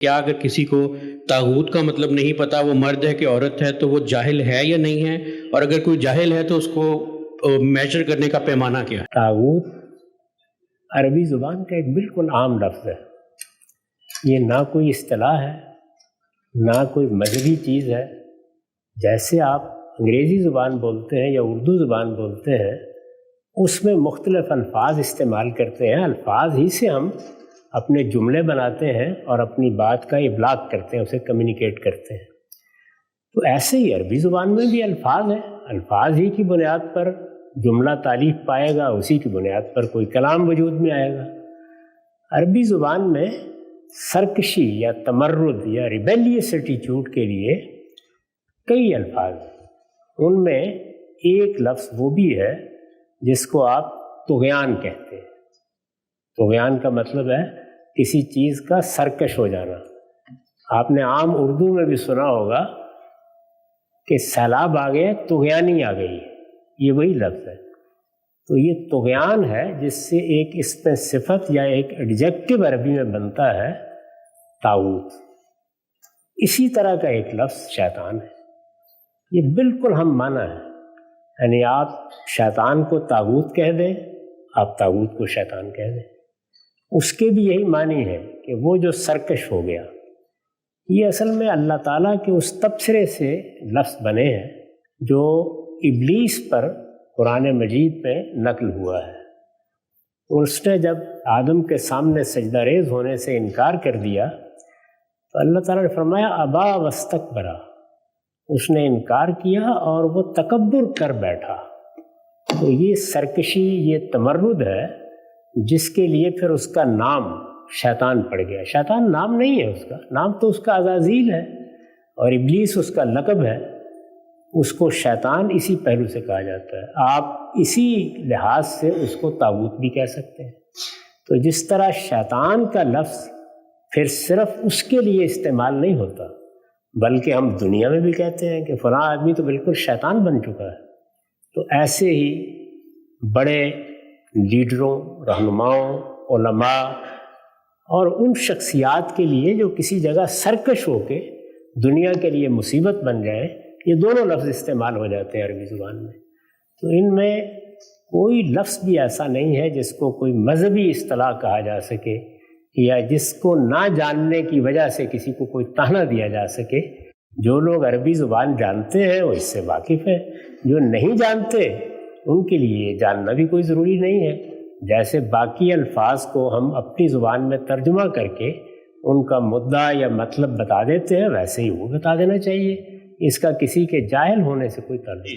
کیا اگر کسی کو طاغوت کا مطلب نہیں پتا وہ مرد ہے کہ عورت ہے تو وہ جاہل ہے یا نہیں ہے، اور اگر کوئی جاہل ہے تو اس کو میجر کرنے کا پیمانہ کیا ہے؟ طاغوت عربی زبان کا ایک بالکل عام لفظ ہے. یہ نہ کوئی اصطلاح ہے نہ کوئی مذہبی چیز ہے. جیسے آپ انگریزی زبان بولتے ہیں یا اردو زبان بولتے ہیں، اس میں مختلف الفاظ استعمال کرتے ہیں. الفاظ ہی سے ہم اپنے جملے بناتے ہیں اور اپنی بات کا ابلاغ کرتے ہیں، اسے کمیونیکیٹ کرتے ہیں. تو ایسے ہی عربی زبان میں بھی الفاظ ہیں. الفاظ ہی کی بنیاد پر جملہ تعلیف پائے گا، اسی کی بنیاد پر کوئی کلام وجود میں آئے گا. عربی زبان میں سرکشی یا تمرد یا ریبیلیس ایٹیچیوڈ کے لیے کئی الفاظ ہیں. ان میں ایک لفظ وہ بھی ہے جس کو آپ طغیان کہتے ہیں. طغیان کا مطلب ہے کسی چیز کا سرکش ہو جانا. آپ نے عام اردو میں بھی سنا ہوگا کہ سیلاب آ گئے، طغیانی آ گئی. یہ وہی لفظ ہے. تو یہ طغیان ہے جس سے ایک اسم صفت یا ایک ایڈجیکٹو عربی میں بنتا ہے طاغوت. اسی طرح کا ایک لفظ شیطان ہے. یہ بالکل ہم معنی ہے. یعنی آپ شیطان کو طاغوت کہہ دیں، آپ طاغوت کو شیطان کہہ دیں. اس کے بھی یہی معنی ہے کہ وہ جو سرکش ہو گیا. یہ اصل میں اللہ تعالیٰ کے اس تبصرے سے لفظ بنے ہیں جو ابلیس پر قرآن مجید میں نقل ہوا ہے. اس نے جب آدم کے سامنے سجدہ ریز ہونے سے انکار کر دیا تو اللہ تعالیٰ نے فرمایا ابا واستکبرا. اس نے انکار کیا اور وہ تکبر کر بیٹھا. تو یہ سرکشی، یہ تمرد ہے جس کے لیے پھر اس کا نام شیطان پڑ گیا. شیطان نام نہیں ہے، اس کا نام تو اس کا عزازیل ہے، اور ابلیس اس کا لقب ہے. اس کو شیطان اسی پہلو سے کہا جاتا ہے. آپ اسی لحاظ سے اس کو طاغوت بھی کہہ سکتے ہیں. تو جس طرح شیطان کا لفظ پھر صرف اس کے لیے استعمال نہیں ہوتا، بلکہ ہم دنیا میں بھی کہتے ہیں کہ فلاں آدمی تو بالکل شیطان بن چکا ہے. تو ایسے ہی بڑے لیڈروں، رہنماؤں، علماء اور ان شخصیات کے لیے جو کسی جگہ سرکش ہو کے دنیا کے لیے مصیبت بن جائے، یہ دونوں لفظ استعمال ہو جاتے ہیں عربی زبان میں. تو ان میں کوئی لفظ بھی ایسا نہیں ہے جس کو کوئی مذہبی اصطلاح کہا جا سکے یا جس کو نہ جاننے کی وجہ سے کسی کو کوئی طعنہ دیا جا سکے. جو لوگ عربی زبان جانتے ہیں وہ اس سے واقف ہیں. جو نہیں جانتے ان کے لیے جاننا بھی کوئی ضروری نہیں ہے. جیسے باقی الفاظ کو ہم اپنی زبان میں ترجمہ کر کے ان کا مدعا یا مطلب بتا دیتے ہیں، ویسے ہی وہ بتا دینا چاہیے. اس کا کسی کے جاہل ہونے سے کوئی تعلق نہیں.